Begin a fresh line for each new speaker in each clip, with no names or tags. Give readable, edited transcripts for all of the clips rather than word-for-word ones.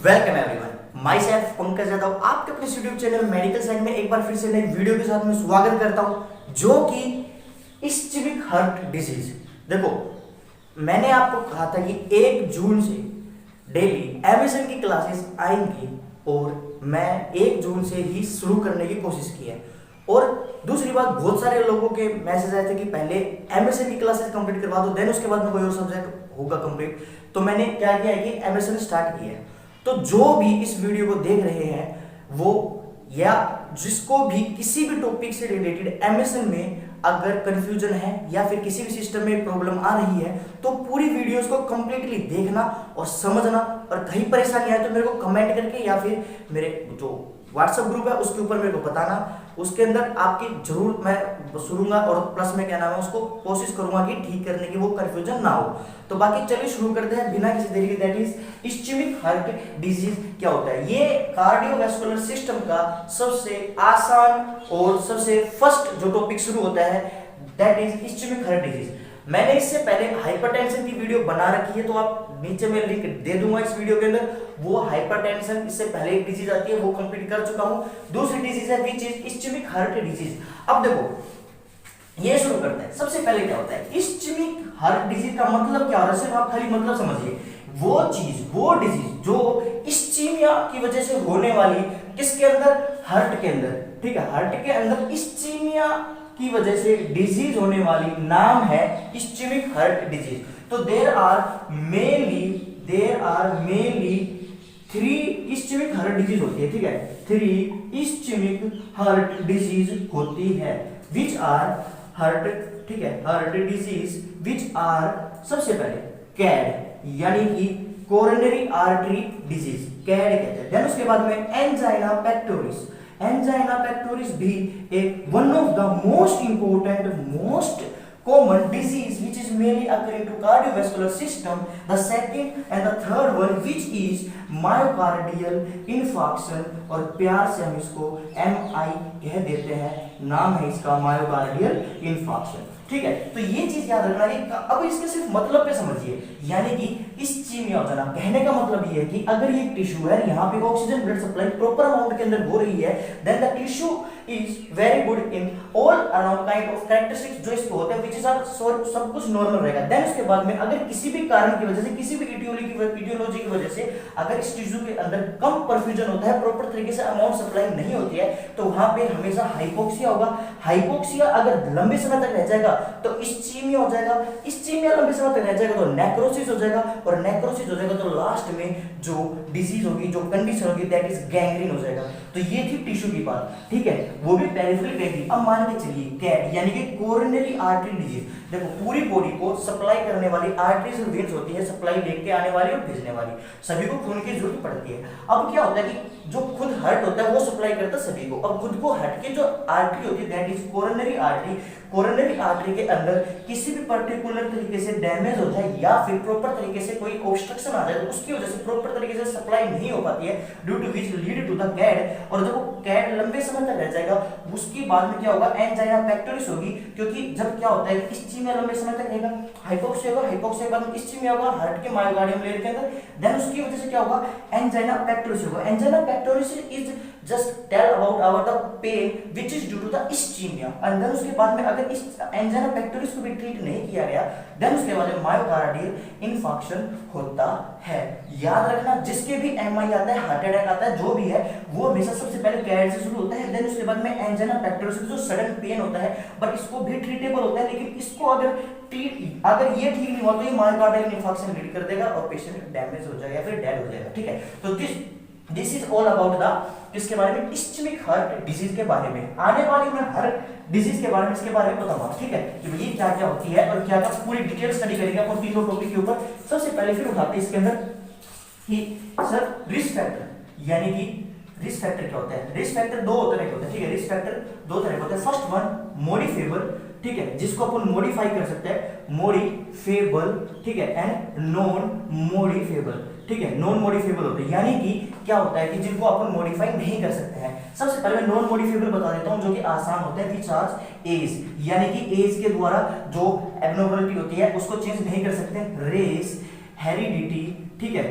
Welcome everyone, my self Pankaj Yadav आपके अपने YouTube channel medical science में एक बार फिर से नई वीडियो के साथ में स्वागत करता हूं, जो कि इस्चेमिक हार्ट डिजीज। देखो, मैंने आपको कहा था कि 1 जून से डेली एमएसएन की क्लासेस आएंगी और मैं 1 जून से ही शुरू करने की कोशिश की है। और दूसरी बात, बहुत सारे लोगों के मैसेज आए थे कि पहले एमएसएन की क्लासेस कंप्लीट करवा दो, देन उसके बाद में कोई और सब्जेक्ट होगा कंप्लीट। तो मैंने क्या किया है कि एमएसएन स्टार्ट किया है। तो जो भी इस वीडियो को देख रहे हैं वो, या जिसको भी किसी भी टॉपिक से रिलेटेड एमएसएन में अगर कंफ्यूजन है या फिर किसी भी सिस्टम में प्रॉब्लम आ रही है, तो पूरी वीडियोस को कंप्लीटली देखना और समझना, और कहीं परेशानी आए तो मेरे को कमेंट करके या फिर मेरे जो व्हाट्सएप ग्रुप है उसके ऊपर मेरे को बताना। उसके अंदर आपकी जरूर मैं सुनूंगा और प्लस में क्या नाम है उसको कोशिश करूंगा कि ठीक करने की वो कंफ्यूजन ना हो। तो बाकी चलिए शुरू करते हैं बिना किसी देरी के। That is ischaemic heart disease क्या होता है। ये कार्डियोवैस्कुलर सिस्टम का सबसे आसान और सबसे फर्स्ट जो टॉपिक शुरू होता है, that is ischaemic heart disease. मैंने इससे पहले हाइपरटेंशन की वीडियो बना रखी है, तो आप नीचे में लिंक दे दूंगा इस वीडियो के अंदर। वो हाइपरटेंशन, इससे पहले एक डिजीज आती है वो कंप्लीट कर चुका हूं। दूसरी डिजीज है which is ischaemic heart disease. अब देखो, ये शुरू करते हैं। सबसे पहले क्या होता है इस्चेमिक हार्ट डिजीज का मतलब क्या हो रहा है, सिर्फ आप खाली मतलब समझिए। वो चीज, वो डिजीज जो इस्चीमिया की वजह से होने वाली, किसके अंदर, हार्ट के अंदर, ठीक है, हार्ट के अंदर इस्चीमिया की वजह से डिजीज होने वाली नाम है इस्चेमिक हार्ट डिजीज। तो there are mainly 3 ischemic heart disease होती है, ठीक है, 3 इस्चेमिक हार्ट डिजीज होती है, विच आर हार्ट, ठीक है, हार्ट डिजीज विच आर, सबसे पहले कैड यानी कि कोरोनरी आर्टरी डिजीज, कैड कहते हैं। देन उसके बाद में एंजाइना पेक्टोरिस। एंजाइना पेक्टोरिस भी एक one of the most important, most common disease which is mainly occurring to cardiovascular system. The second and the third one which is myocardial infarction, और प्यार से हम इसको MI कह देते हैं, नाम है इसका myocardial infarction, ठीक है। तो ये चीज याद रखना है। अब इसके सिर्फ मतलब पे समझिए, यानी कि इस्चीमिया हो जाना, कहने का मतलब ये है कि अगर ये टिश्यू है, यहाँ पे oxygen blood supply proper amount के अंदर हो रही है, then the tissue is very good in all around kind of characteristics जो इसको होते हैं, व्हिच इज सब कुछ नॉर्मल रहेगा। देन उसके बाद में अगर किसी भी कारण की वजह से, किसी भी इटियोलॉजी की वजह से अगर इस टिश्यू के अंदर कम परफ्यूजन होता है, प्रॉपर तरीके से अमाउंट सप्लाई नहीं होती है, तो वहां पे हमेशा हाइपोक्सिया होगा। हाइपोक्सिया अगर लंबे समय तक रह जाएगा तो इस्चीमिया हो जाएगा। इस्चीमिया लंबे समय तक रह जाएगा तो नेक्रोसिस हो जाएगा, और नेक्रोसिस हो जाएगा तो लास्ट में जो डिजीज होगी, जो कंडीशन होगी, दैट इज गैंग्रीन हो जाएगा। तो ये थी टिश्यू की बात, ठीक है, वो भी पेरिफेरल गैंग्रीन। अब मान के चलिए कैड यानी कि कोरोनरी आर्टरी डिजीज। देखो, पूरी बॉडी को सप्लाई करने वाली आर्टरीज और वेन्स होती है, सप्लाई लेके आने वाली और भेजने वाली, सभी को खून की जरूरत पड़ती है। अब क्या होता है कि जो खुद हार्ट होता है वो सप्लाई करता है सभी को। अब खुद को हट के जो आर्टरी होती है, that is coronary artery. Coronary artery के अंदर किसी भी पर्टिकुलर तरीके से डैमेज हो जाए या फिर प्रॉपर तरीके से कोई ऑब्स्ट्रक्शन आ जाए, तो उसकी वजह से प्रॉपर तरीके से सप्लाई नहीं हो पाती है, due to which lead to the CAD. और जब वो कैड लंबे समय तक रह जाएगा, उसके बाद में क्या होगा, एंजाइना पेक्टोरिस होगी। क्योंकि जब क्या होता है कि इस्चीमिया लंबे समय तक रहेगा, हाइपोक्सिया होगा, हाइपोक्सिया के बाद में इस्चीमिया होगा हार्ट के मायोकार्डियम लेयर के अंदर, देन उसकी वजह से क्या होगा, एंजाइना पेक्टोरिस होगा। Angina pectoris is just tell about the pain which is due to the ischemia, and then उसके बाद में अगर इस एंजाइना पेक्टोरिस को भी ट्रीट नहीं किया गया, देन उसके बाद में मायोकार्डियल इन्फार्क्शन होता है। याद रखना, जिसके भी MI आता है, हार्ट अटैक आता है, जो भी है, वो हमेशा सबसे पहले कैड से शुरू होता है, देन उसके बाद में एंजाइना पेक्टोरिस जो सडन पेन होता है, बट इसको भी ट्रीटेबल होता है, लेकिन इसको अगर ये ठीक नहीं हुआ तो ये मायोकार्डियल इन्फार्क्शन लीड कर देगा और पेशेंट डैमेज हो जाएगा या फिर डेड हो जाएगा, ठीक है। तो this is all about the, किसके बारे में, इस्चेमिक हार्ट डिजीज के बारे में। आने वाली मैं हर डिजीज के बारे में, इसके बारे में बताऊंगा, ठीक है, कि ये क्या क्या होती है और क्या क्या पूरी डिटेल स्टडी करेंगे अपन तीनों टॉपिक के ऊपर। सबसे पहले फिर उठाते हैं इसके अंदर कि सर रिस्क फैक्टर, यानी कि रिस्क फैक्टर क्या होता है। रिस्क फैक्टर दो तरह के होते हैं, ठीक है, रिस्क फैक्टर 2 तरह के होते हैं। फर्स्ट वन मॉडिफेबल, ठीक है, जिसको अपन मॉडिफाई कर सकते हैं, मॉडिफेबल, ठीक है, एंड नॉन मॉडिफेबल, ठीक है, नॉन मॉडिफेबल होते हैं, यानी कि क्या होता है कि जिनको अपन मॉडिफाई नहीं कर सकते हैं। सबसे पहले मैं नॉन मॉडिफेबल बता देता हूं, जो कि आसान होते हैं, चार्ज एज, यानी कि एज के द्वारा जो एब्नॉर्मलिटी होती है उसको चेंज नहीं कर सकते। रेस, हेरिडिटी, ठीक है,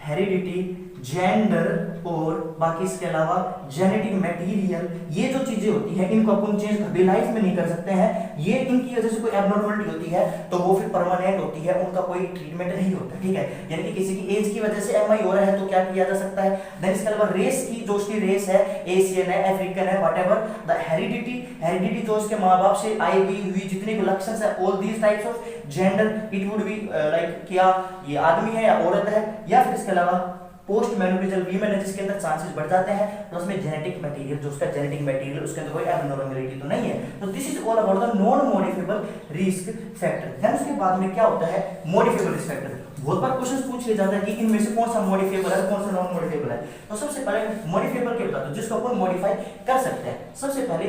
हेरिडिटी, जेंडर और बाकी इसके अलावा जेनेटिक मटेरियल, ये जो चीजें होती हैं इनको अपन चेंज कभी लाइफ में नहीं कर सकते हैं। ये इनकी वजह से कोई एबनॉर्मलिटी होती है तो वो फिर परमानेंट होती है, उनका कोई ट्रीटमेंट नहीं होता, ठीक है। यानी कि किसी की एज की वजह से एमआई हो रहा है तो क्या किया जा सकता है। देन इसके अलावा रेस की, जो उसकी रेस है एशियन है, अफ्रीकन है, व्हाटएवर द हेरिडिटी जो उसके माँ बाप से आई हुई जितने भी लक्षण है, all these types of gender it would be like क्या ये आदमी है या औरत है, या फिर इसके अलावा पोस्ट मेनोपॉजल वीमेन है जिसके अंदर चांसेस बढ़ जाते हैं, प्लस में जेनेटिक मटेरियल, जो उसका जेनेटिक मटेरियल उसके अंदर कोई एबनॉर्मलिटी तो नहीं है। तो this is all about the non modifiable risk factor. Then उसके बाद में क्या होता है मॉडिफाइबल रिस्क फैक्टर। बहुत बार क्वेश्चन पूछ लिया जाता है कि इनमें से कौन सा मॉडिफाइबल है कौन सा नॉन मॉडिफाइबल है। तो सबसे पहले मॉडिफाइबल के बता दो जिसको अपन मॉडिफाई कर सकते हैं। सबसे पहले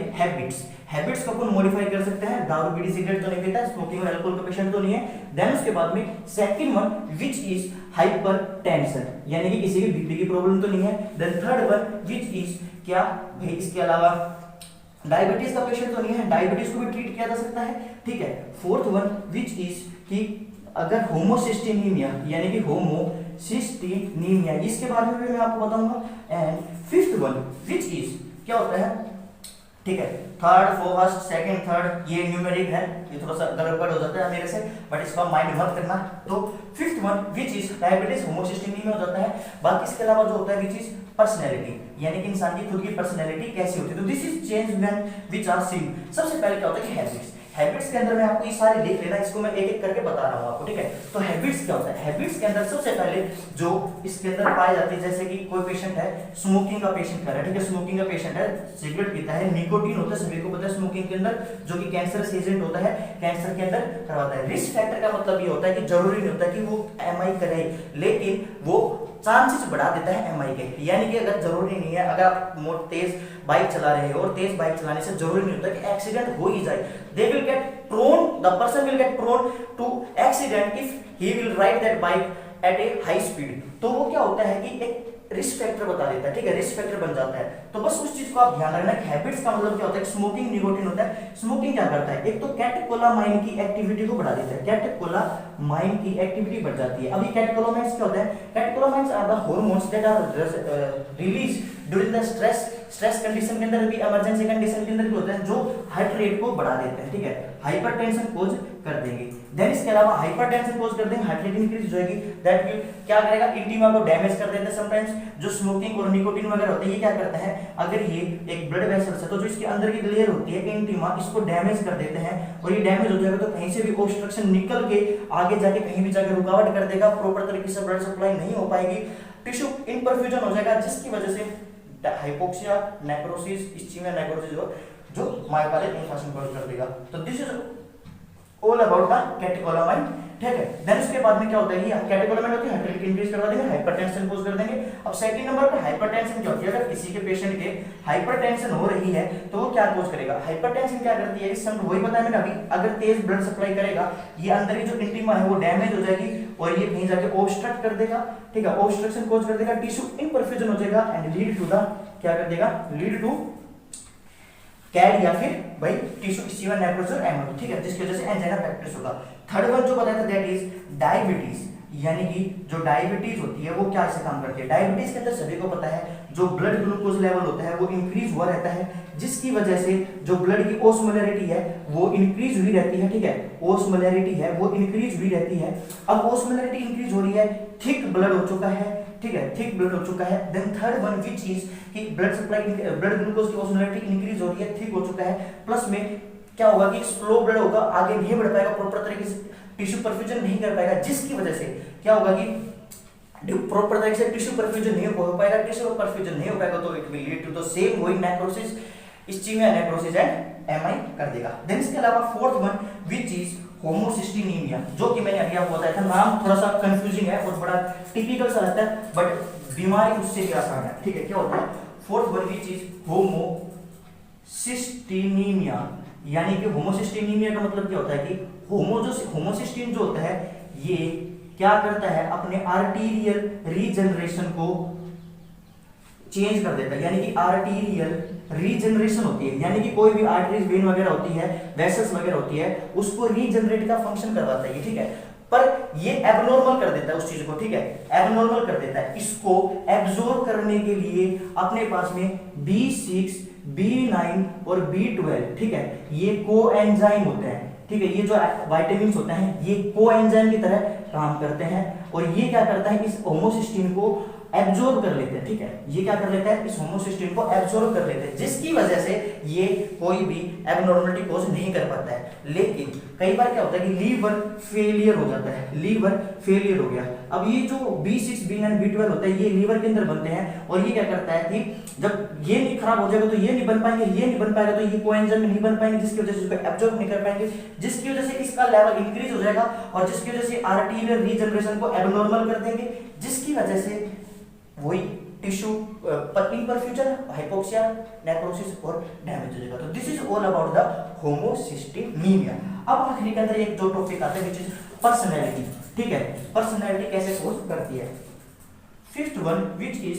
हैबिट्स को अपन मॉडिफाई कर सकते हैं। दारू बीड़ी सिगरेट तो नहीं पीता, स्मोकिंग और अल्कोहल का पेशेंट तो नहीं है। देन उसके बाद में second one which is hypertension, यानी कि किसी की बीपी की प्रॉब्लम तो नहीं है। Then third one which is क्या भाई, इसके अलावा डायबिटीज का पेशेंट तो नहीं है, डायबिटीज को भी ट्रीट किया जा सकता है, ठीक है। फोर्थ वन व्हिच इज कि अगर होमोसिस्टिनीमिया, यानी कि होमोसिस्टिनीमिया, इसके बारे में भी मैं आपको बताऊंगा। And fifth one which is क्या होता है, ठीक है। थर्ड फर्स्ट सेकंड थर्ड ये न्यूमेरिक है, ये थोड़ा सा गड़बड़ हो जाता है मेरे से, बट इसका माइंड मत करना। तो fifth one which is diabetes homocysteinemia हो जाता है। बाकी इसके अलावा जो होता है व्हिच इज पर्सनैलिटी, यानी कि इंसान की खुद की पर्सनैलिटी कैसी होती है। तो this is change when which are seen. सबसे पहले क्या होता है कि हैबिट्स के अंदर मैं आपको ये सारे लिख लेना, इसको मैं एक एक करके बता रहा हूँ आपको, ठीक है। तो हैबिट्स क्या होता है, हैबिट्स के अंदर सबसे पहले जो इसके अंदर पाई जाती है, जैसे कि कोई पेशेंट है स्मोकिंग का पेशेंट कर रहा है, ठीक है, स्मोकिंग का पेशेंट है, सिगरेट पीता है, निकोटीन होता है, सभी को पता है स्मोकिंग के अंदर, जो कि कैंसरस एजेंट होता है, कैंसर के अंदर करवाता है। रिस्क फैक्टर का मतलब ये होता है कि जरूरी नहीं होता कि वो एमआई करे, लेकिन वो चांसेस बढ़ा देता है एमआई के। यानी कि अगर जरूरी नहीं है, अगर आप तेज बाइक चला रहे हो और तेज बाइक चलाने से जरूरी नहीं होता कि एक्सीडेंट हो ही जाए। They will get prone, the person will get prone to accident if he will ride that bike at a high speed. तो वो क्या होता है कि एक रिस्क फैक्टर बता देता है, ठीक है, रिस्क फैक्टर बन जाता है। तो बस उस चीज को आप ध्यान रखना। हैबिट्स का मतलब क्या होता है, स्मोकिंग निकोटीन होता है। स्मोकिंग क्या करता है, एक तो कैटेकोलामाइन की एक्टिविटी को बढ़ा देता है, कैटेकोलामाइन की एक्टिविटी बढ़ जाती है। अभी कैटेकोलामाइन्स क्या होता है, catecholamines are the hormones that are release during the stress condition के अंदर भी, इमरजेंसी कंडीशन के अंदर भी होते हैं, जो हार्ट रेट को बढ़ा देते हैं, ठीक है, हाइपरटेंशन कोज कर देंगे। देन इसके अलावा हाइपरटेंशन कोज कर देंगे, हार्ट रेट इंक्रीज हो जाएगी, दैट विल क्या करेगा, इंटीमा को डैमेज कर देते हैं। समटाइम्स जो स्मोकिंग और निकोटीन वगैरह होते हैं, ये क्या करते हैं, अगर ये एक ब्लड वेसल्स है तो जो इसके अंदर की लेयर होती है इंटीमा, इसको डैमेज कर देते हैं, और ये डैमेज हो जाएगा तो कहीं से भी ऑब्स्ट्रक्शन निकल के आगे जाके कहीं भी जाके रुकावट कर देगा, प्रॉपर तरीके से ब्लड सप्लाई नहीं हो पाएगी, टिश्यू इनपरफ्यूजन हो जाएगा, जिसकी वजह से हाइपोक्सिया, नेक्रोसिस, इस्चीमिया नेक्रोसिस जो मायोकार्डियल इन्फार्क्शन कॉज कर देगा। तो this is all about the catecholamine, ठीक है। देन उसके बाद में क्या होता है, ये कैटेकोलामाइन होती है, हार्ट रेट इंक्रीज करवा देंगे, हाइपरटेंशन कोज कर देंगे। अब सेकंड नंबर पे हाइपरटेंशन क्या होती है, अगर किसी के पेशेंट के हाइपरटेंशन हो रही है तो वो क्या कोज करेगा, हाइपरटेंशन क्या करती है, इस समय वही बताया मैंने अभी, अगर तेज ब्लड सप्लाई करेगा, ये अंदर की जो इंटीमा है वो डैमेज हो जाएगी और ये कहीं जाके ऑब्स्ट्रक्ट कर देगा, ठीक है, ऑब्स्ट्रक्शन कोज कर देगा, टिश्यू इनपरफ्यूजन हो जाएगा एंड लीड टू द क्या कर देगा, लीड टू कैड या फिर भाई टिश्यू इस्चीमिया नेक्रोसिस और एमआई, ठीक है, जिसकी वजह से एंजाइना पेक्टोरिस होगा। थर्ड वन जो बताया था दैट इज डायबिटीज, यानी कि जो डायबिटीज होती है वो क्या ऐसे काम करती है। डायबिटीज के अंदर सभी को पता है जो ब्लड ग्लूकोज लेवल होता है वो इंक्रीज हुआ रहता है, जिसकी वजह से जो ब्लड की ओस्मोलैरिटी है वो इंक्रीज हुई रहती है, ठीक है, ओस्मोलैरिटी है वो इंक्रीज हुई रहती है। अब ओस्मोलैरिटी इंक्रीज हो रही है, थिक ब्लड हो चुका है, ठीक है, थिक ब्लड हो चुका है। Then third one which is कि ब्लड सप्लाई, ब्लड ग्लूकोज की ओस्मोलैरिटी इंक्रीज हो रही है, थिक हो चुका है, प्लस में क्या होगा कि स्लो ब्लड होगा, आगे नहीं बढ़ पाएगा, प्रॉपर तरीके से टिश्यू परफ्यूजन नहीं कर पाएगा, जिसकी वजह से क्या होगा कि प्रॉपर तरीके से टिश्यू परफ्यूजन नहीं हो पाएगा, टिश्यू परफ्यूजन नहीं हो पाएगा तो it will lead to the same वही necrosis, ischemia necrosis and MI कर देगा। देन इसके अलावा fourth one which is homocysteinemia, जो कि मैंने अभी आपको बताया था, नाम थोड़ा सा कंफ्यूजिंग है और बड़ा टिपिकल सा लगता है, बट बीमारी उससे भी आसान है, ठीक है। क्या होता है, फोर्थ वन व्हिच इज होमोसिस्टिनीमिया, यानी कि होमोसिस्टिनीमिया का मतलब क्या होता है कि होमोसिस्टिन जो होता है ये क्या करता है, अपने आर्टीरियल रीजनरेशन को चेंज कर देता है, यानी कि आर्टीरियल रीजनरेशन होती है, यानी कि कोई भी आर्टरीज वेन वगैरह होती है, वेसल्स वगैरह होती है, उसको रीजनरेट का फंक्शन करवाता है, ठीक है। पर ये एबनॉर्मल कर देता है उस चीज को, ठीक है, एबनॉर्मल कर देता है। इसको एब्जॉर्ब करने के लिए अपने पास में B6, B9 और B12, ठीक है, ये कोएंजाइम होते हैं, ठीक है, ये जो विटामिन्स होते हैं ये कोएंजाइम की तरह काम करते हैं और ये क्या करता है, इस होमोसिस्टीन को एब्जॉर्ब कर लेते हैं, ठीक है, ये क्या कर लेता है, इस होमोसिस्टीन को एब्जॉर्ब कर लेते हैं, जिसकी वजह से ये कोई भी एबनॉर्मलिटी कॉज नहीं कर पाता है। लेकिन कई बार क्या होता है कि लीवर फेलियर हो जाता है, लीवर फेलियर हो गया। अब ये जो B6, B9, B12 होता है ये लीवर के अंदर बनते हैं और ये क्या करता है कि जब ये नहीं खराब हो जाएगा तो ये नहीं बन पाएंगे, ये नहीं बन पाएगा तो ये कोएंजाइम नहीं बन पाएंगे, जिसकी वजह से इसको एब्जॉर्ब नहीं कर पाएंगे, जिसकी वजह से इसका लेवल इंक्रीज हो जाएगा और जिसकी वजह से आर्टेरियल रीजनरेशन को एबनॉर्मल कर देंगे, जिसकी वजह से वही टिश्यू इम्परफ्यूजन, हाइपोक्सिया, नेक्रोसिस और डैमेज हो जाएगा। तो this is all about the homocysteinemia. अब आखिरी के अंदर एक जो टॉपिक आता है व्हिच इज पर्सनैलिटी, ठीक है, पर्सनैलिटी कैसे कोज करती है। Fifth one which is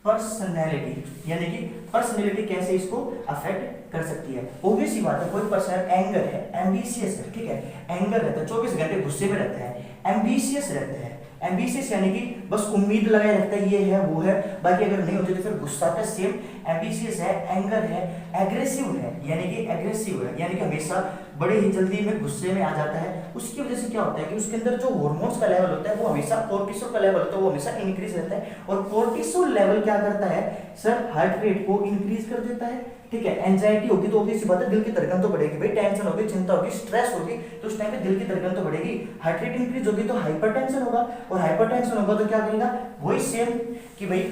personality, यानी कि पर्सनैलिटी कैसे इसको अफेक्ट कर सकती है। ऑब्वियस सी बात है, कोई पर्सन एंगर है, एम्बिशियस है, ठीक है, एंगर रहता है, 24 घंटे गुस्से में रहता है, एम्बिशियस रहते हैं, एम्बिशियस यानी कि बस उम्मीद लगाए रखता है, ये है वो है, बाकी अगर नहीं होते तो फिर गुस्सा आता है, सेम एम्बिशियस है, एंगर है, एग्रेसिव है, यानी कि एग्रेसिव है यानी कि हमेशा बड़े ही जल्दी में गुस्से में आ जाता है। उसकी वजह से क्या होता है कि उसके अंदर जो हार्मोन्स का लेवल होता है वो हमेशा, कोर्टिसोल का लेवल होता है वो हमेशा इंक्रीज रहता है और कोर्टिसोल लेवल क्या करता है सर, हार्ट रेट को इंक्रीज कर देता है, ठीक है। एंजाइटी होगी तो ऑब्वियस बात है दिल की धड़कन तो बढ़ेगी भाई, टेंशन होगी, चिंता होगी, स्ट्रेस होगी तो उस टाइम पे दिल की धड़कन तो बढ़ेगी, हार्ट रेट इंक्रीज होगी तो हाइपरटेंशन होगा और हाइपरटेंशन होगा तो क्या करेगा, वही सेम कि भाई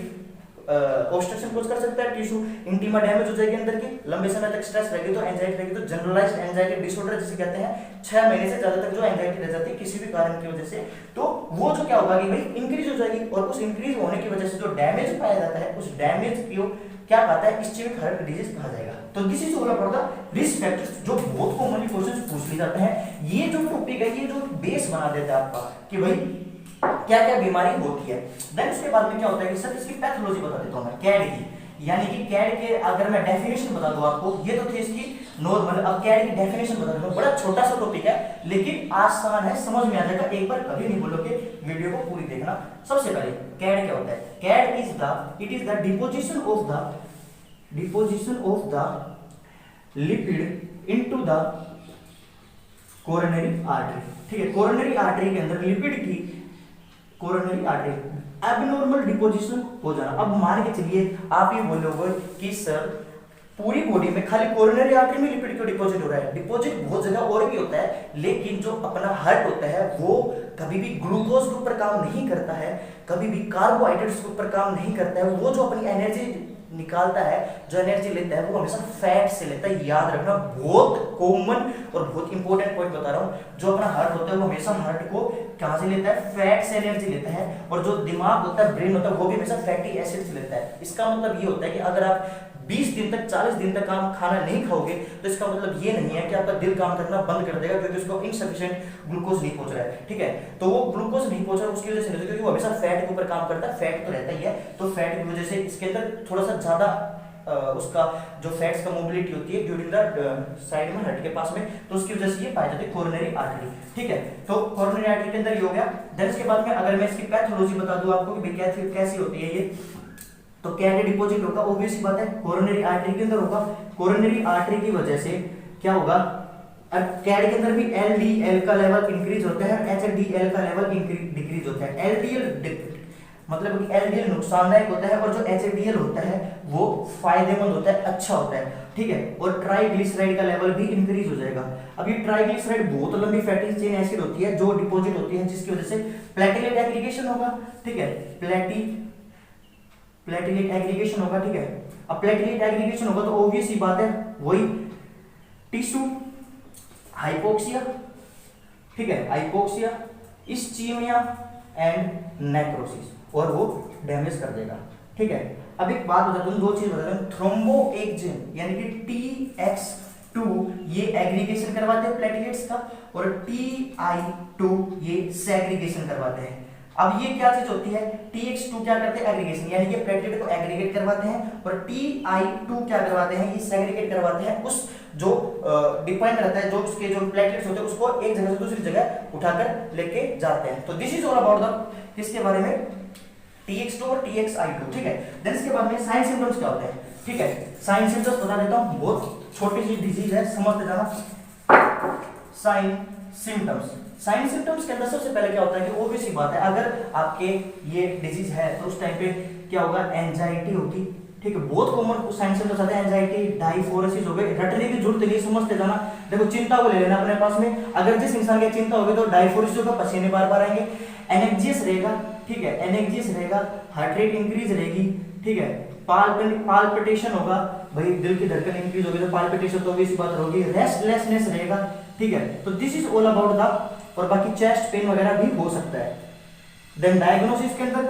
ऑब्स्ट्रक्शन कोज कर सकता है, टिश्यू इंटीमा डैमेज हो जाएगी अंदर की, लंबे समय तक स्ट्रेस रहेगी तो एंजाइटी रहेगी, तो जनरलाइज्ड एंजाइटी डिसऑर्डर जिसे कहते हैं, 6 महीने से ज्यादा तक जो एंजाइटी रह जाती है किसी भी कारण की वजह से, तो वो जो क्या होगा कि भाई इंक्रीज हो जाएगी और उस इंक्रीज होने की वजह से जो डैमेज पाया जाता है उस डैमेज को क्या कहता है, इस्चेमिक हार्ट डिजीज कहा जाएगा। तो this is all about the risk factors जो बहुत कॉमनली क्वेश्चंस पूछ लिए जाते हैं। ये जो टॉपिक है ये जो बेस बना देता है आपका कि भाई क्या क्या बीमारी होती है। देन उसके बाद में क्या होता है कि सर इसकी पैथोलॉजी बता देता हूं मैं कैड की, यानी कि कैड के अगर मैं डेफिनेशन बता दूं आपको, ये तो थी इसकी नॉर्मल, अब कैड की डेफिनेशन बता देता हूं। बड़ा छोटा सा टॉपिक है लेकिन आसान है, समझ में आ जाएगा, एक बार कभी नहीं बोलोगे, वीडियो को पूरी देखना। सबसे पहले कैड क्या होता है, CAD is the deposition of the lipid into the coronary artery, ठीक है, कोरोनरी आर्टरी के अंदर लिपिड की, कोरोनरी आर्टरी एबनॉर्मल डिपोजिशन हो जाना। अब मान के चलिए आप ये बोलोगे कि सर पूरी बॉडी में खाली कोरोनरी आर्टरी में लिपिड क्यों डिपॉजिट हो रहा है, डिपॉजिट बहुत जगह और भी होता है, लेकिन जो अपना हार्ट होता है वो कभी भी ग्लूकोज के ऊपर काम नहीं करता है, कभी भी कार्बोहाइड्रेट्स के ऊपर काम नहीं करता है, वो जो अपनी एनर्जी निकालता है, जो एनर्जी लेता है वो हमेशा फैट से लेता है। याद रखना, बहुत कॉमन और बहुत इंपॉर्टेंट पॉइंट बता रहा हूं। जो अपना हार्ट होता है वो हमेशा हार्ट को कहां से लेता है, फैट से एनर्जी लेता है, और जो दिमाग होता है, ब्रेन होता है, वो भी हमेशा फैटी एसिड से लेता है। इसका मतलब ये होता है कि अगर आप 20 दिन तक 40 दिन तक आप खाना नहीं खाओगे तो इसका मतलब ये नहीं है कि आपका दिल काम करना बंद कर देगा क्योंकि उसको इनसफिशिएंट ग्लूकोज नहीं पहुंच रहा है, ठीक है। तो वो ग्लूकोज नहीं पहुंच रहा उसकी वजह से नहीं, क्योंकि वो हमेशा फैट के ऊपर काम करता है, फैट तो रहता ही है, तो फैट की वजह से इसके अंदर थोड़ा सा ज्यादा उसका जो फैट्स का मोबिलिटी होती है ड्यूरिंग द साइड में हार्ट के पास में, तो उसकी वजह से ये पाई जाती है कोरोनरी आर्टरी, ठीक है। तो कोरोनरी आर्टरी के अंदर ये हो गया। देन इसके बाद में अगर मैं इसकी पैथोलॉजी बता दूं आपको कि भाई कैसी होती है ये, तो कैड डिपॉजिट होगा, ऑब्वियस सी बात है कोरोनरी आर्टरी के अंदर होगा। कोरोनरी आर्टरी की वजह से क्या होगा, कैड के अंदर भी एलडीएल का लेवल इंक्रीज होता है, एचडीएल का लेवल डिक्रीज होता है। एलडीएल मतलब कि एलडीएल नुकसानदायक होता है और जो एचडीएल होता है वो फायदेमंद होता है, अच्छा होता है, ठीक है। और ट्राइग्लिसराइड का लेवल भी इंक्रीज हो जाएगा। अब ये ट्राइग्लिसराइड बहुत लंबी फैटी चेन एसिड होती है जो डिपॉजिट होती है, जिसकी वजह से प्लेटलेट एग्रीगेशन होगा, ठीक है, प्लेटलेट एग्रीगेशन होगा, ठीक है। अब प्लेटलेट एग्रीगेशन होगा तो ऑब्वियस सी बात है वही टिश्यू हाइपोक्सिया, ठीक है, हाइपोक्सिया, इस्चीमिया एंड नेक्रोसिस, और वो डैमेज कर देगा, ठीक है। अब एक बात बता दूं, दो चीज बता दूं, थ्रोम्बोएक्जिन यानी कि TX2 ये एग्रीगेशन करवाते हैं प्लेटलेट्स का, और TI2 ये सेग्रीगेशन करवाते हैं। अब ये क्या चीज होती है, TX2 क्या करते हैं, एग्रीगेशन, यानी कि प्लेटलेट को एग्रीगेट करवाते हैं, और TI2 क्या करवाते हैं, ये सेग्रीगेट करवाते हैं उस जो डिपेंड रहता है, जो उसके जो प्लेटलेट्स होते हैं उसको एक जगह से दूसरी जगह उठाकर लेके जाते हैं। तो this is all about the किसके बारे में, TX2 और TXI2, ठीक है। देन इसके बाद में साइन सिम्टम्स क्या होते हैं, ठीक है। साइन सिम्टम्स बता देता हूँ, बहुत छोटी सी डिजीज है, समझते जाना। साइन सिम्टम्स के अंदर सबसे पहले क्या होता है कि ऑब्वियस सी बात है, अगर आपके ये डिजीज है तो उस टाइम पे क्या होगा, एंजाइटी होगी, ठीक है। बहुत कॉमन साइन सिम्टम्स आते हैं, एंजाइटी, डाइफोरेसिस हो गए, रटने की जरूरत नहीं, समझते जाना। देखो चिंता को ले लेना अपने पास में, अगर जिस इंसान की चिंता होगी तो डाइफोरेसिस होगा, पसीने बार बार आएंगे, एनेक्जियस रहेगा, ठीक है, एनेक्जियस रहेगा, हार्ट रेट इंक्रीज रहेगी, ठीक है, पाल्पिटेशन होगा, भाई दिल की धड़कन इंक्रीज होगी तो पाल्पिटेशन तो इस बात होगी, रेस्टलेसनेस रहेगा, ठीक है। तो this is all about the, और बाकी चेस्ट पेन वगैरह भी हो सकता है। देन डायग्नोसिस के अंदर,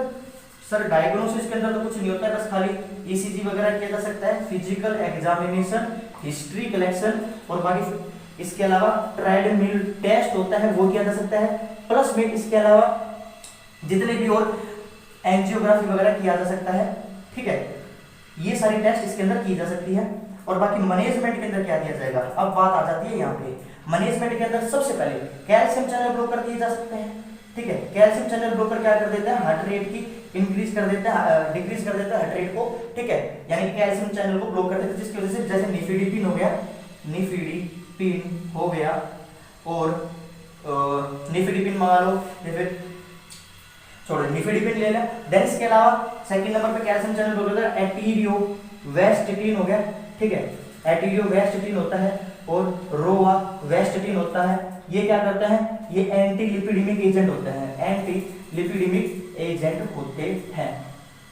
सर डायग्नोसिस के अंदर तो कुछ नहीं होता है, बस खाली ईसीजी वगैरह किया जा सकता है, फिजिकल एग्जामिनेशन, हिस्ट्री कलेक्शन, और बाकी इसके अलावा ट्रेडमिल टेस्ट होता है वो किया जा सकता है, प्लस में इसके अलावा जितने भी और एंजियोग्राफी वगैरह किया जा सकता है, ठीक है। ये सारी टेस्ट इसके अंदर की जा सकती है। और बाकी मैनेजमेंट के अंदर क्या दिया जाएगा, अब बात आ जाती है यहाँ पे। मैनेजमेंट के अंदर सबसे पहले कैल्शियम चैनल ब्लॉकर दिए जा सकते हैं, ठीक है। कैल्शियम चैनल ब्लॉकर क्या कर देते हैं, हार्ट रेट की इंक्रीज कर देता है, डिक्रीज कर देता है हार्ट रेट को, ठीक है, यानी कैल्शियम चैनल को ब्लॉक कर देता है, जिसकी वजह से जैसे निफिडिपिन हो गया, निफिडिपिन हो गया, और निफिडिपिन मंगा लो, या फिर छोड़ो निफिडिपिन ले लें। देन इसके अलावा सेकंड नंबर पे कैल्शियम चैनल ब्लॉकर है एटिरियोवेस्टिटिन हो गया, ठीक है, एटिरियोवेस्टिटिन होता है, और रोवावेस्टिटिन होता है। ये क्या करता है, ये एंटी लिपिडेमिक एजेंट होते हैं, एंटी लिपिडेमिक एजेंट होते हैं,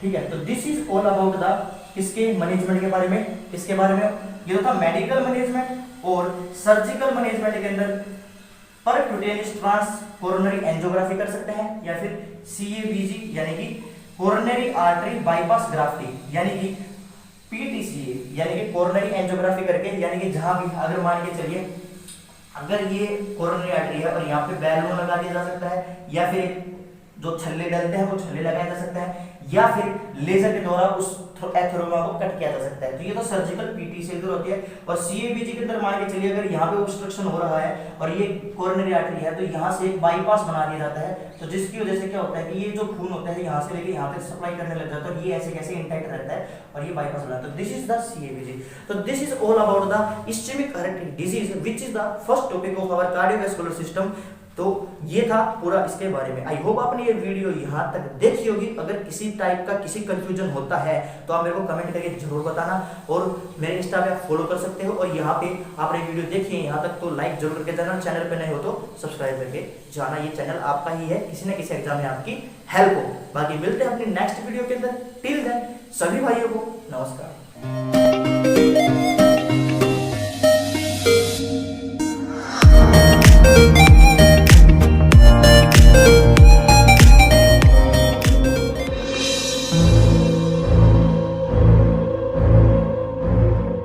ठीक है। तो this is all about the इसके मैनेजमेंट के बारे में, इसके बारे में ये था मेडिकल मैनेजमेंट। और सर्जिकल मैनेजमेंट के अंदर परक्यूटेनियस ट्रांस कोरोनरी एंजियोग्राफी कर सकते हैं, या फिर CABG यानी कि कोरोनरी आर्टरी बाईपास ग्राफ्टी, यानी कि PTCA यानी कि कोरोनरी एंजियोग्राफी करके, यानी कि जहां भी अगर मान के चलिए अगर ये कोरोनरी आर्टरी है और यहाँ पे बैलून लगा दिया जा सकता है, या फिर जो छल्ले डलते हैं वो छल्ले लगाए जा सकते हैं, या फिर लेजर के द्वारा उस एथेरोमा को कट किया जा सकता है। तो ये तो सर्जिकल PTCA होती है। और CABG के अंदर मान के चलिए अगर यहाँ पे ऑब्स्ट्रक्शन हो रहा है और ये कोरोनरी आर्टरी है, तो यहाँ से एक बाईपास बना दिया जाता है, तो जिसकी वजह से क्या होता है कि ये जो खून होता है यहाँ से लेके यहाँ तक सप्लाई करने लग जाता है, और ये ऐसे कैसे इंटैक्ट रहता है और ये बाईपास बनाता है। तो दिस इज द CABG। तो this is all about the ischemic heart disease which is the first topic of our cardiovascular system. तो ये था पूरा इसके बारे में। आई होप आपने ये वीडियो यहाँ तक देखी होगी। अगर किसी टाइप का किसी कंफ्यूजन होता है तो आप मेरे को कमेंट करके जरूर बताना, और मेरे इंस्टा पे आप फॉलो कर सकते हो। और यहाँ पे आपने वीडियो देखी है यहाँ तक तो लाइक जरूर करके जाना, चैनल पे नए हो तो सब्सक्राइब करके जाना। ये चैनल आपका ही है, किसी न किसी एग्जाम में आपकी हेल्प हो। बाकी मिलते हैं अपनी नेक्स्ट वीडियो के अंदर। टिल देन सभी भाइयों को नमस्कार।